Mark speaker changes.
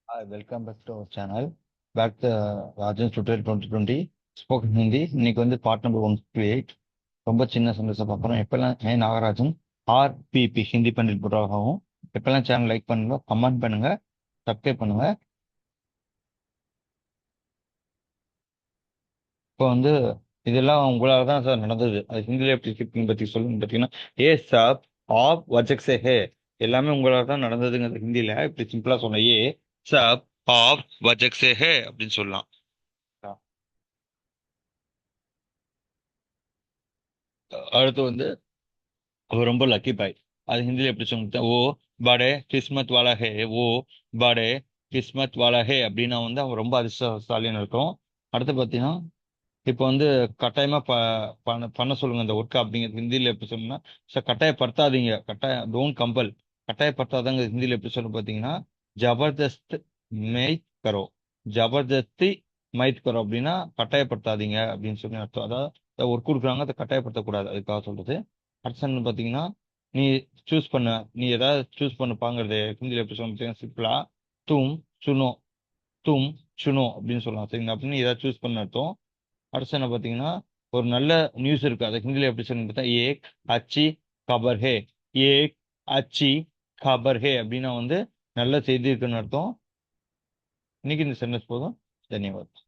Speaker 1: Hi, welcome back to our channel. Back to Rajan Tutorial 2020 Spoken Hindi. இன்னைக்கு வந்து part number 128. ரொம்ப சின்ன சந்தோஷ பார்க்குறோம். எப்பெல்லாம் நாகராஜன் RPP ஹிந்தி பண்டிட் புறாகவும் எப்பெல்லாம் சேனல் லைக் பண்ணுங்க, கமெண்ட் பண்ணுங்க, சப்ஸ்கிரைப் பண்ணுங்க. இப்போ வந்து இதெல்லாம் உங்களால தான் சார் நடந்தது. அது ஹிந்தியில் எப்படி ஸ்கிப்பிங் பற்றி சொல்லுங்க பார்த்தீங்கன்னா ஏ சாப் ஆப் வஜக் சே ஹே, எல்லாமே உங்களால தான் நடந்ததுங்கிறது ஹிந்தியில் இப்படி சிம்பிளாக சொன்ன ஏ சாப் ஆப் வஜக் சே ஹே அப்படின்னு சொல்லலாம். அடுத்து வந்து அவர் ரொம்ப லக்கி பாய். அது ஹிந்தியில் எப்படி சொல்லுங்க, ஓ பாடே கிஸ்மத் வாலா ஹே, ஓ பாடே கிஸ்மத் வாலா ஹே அப்படின்னா வந்து அவன் ரொம்ப அதிர்ஷ்டசாலின்னு இருக்கும். அடுத்து பார்த்தீங்கன்னா இப்போ வந்து கட்டாயமா பண்ண சொல்லுங்க இந்த ஒர்க் அப்படிங்கிறது ஹிந்தியில் எப்படி சொல்லணும்னா, சார் கட்டாயப்படுத்தாதீங்க, டோன்ட் கம்பல், கட்டாயப்படுத்தாதங்க ஹிந்தியில் எப்படி சொல்லணும் பார்த்தீங்கன்னா ஜபர்தஸ்த் மைத் கரோ, ஜபர்தஸ்தி மைத் கரோ அப்படின்னா கட்டாயப்படுத்தாதீங்க அப்படின்னு சொல்லி அர்த்தம். அதாவது ஒர்க் கொடுக்குறாங்க, அதை கட்டாயப்படுத்தக்கூடாது, அதுக்காக சொல்றது. அடுத்து பார்த்தீங்கன்னா நீ சூஸ் பண்ண, நீ ஏதாவது சூஸ் பண்ணுப்பாங்கிறது ஹிந்தியில் எப்படி சொல்லணும் சிம்பிளா தும் சுனோ, தும் சுனோ அப்படின்னு சொல்லலாம் சரிங்களா. அப்படின்னு ஏதாவது சூஸ் பண்ண அர்த்தம். அடுத்து என்ன பார்த்தீங்கன்னா ஒரு நல்ல நியூஸ் இருக்கு, அதை ஹிந்தியில் எப்படி சொல்லணும் பார்த்தா ஏக் அச்சி கபர் ஹே, ஏக் அச்சி கபர் ஹே அப்படின்னா வந்து நல்ல செய்தி இருக்குன்னு அர்த்தம். இன்னைக்கு இந்த சென்டென்ஸ் போதும். தன்யவாத்.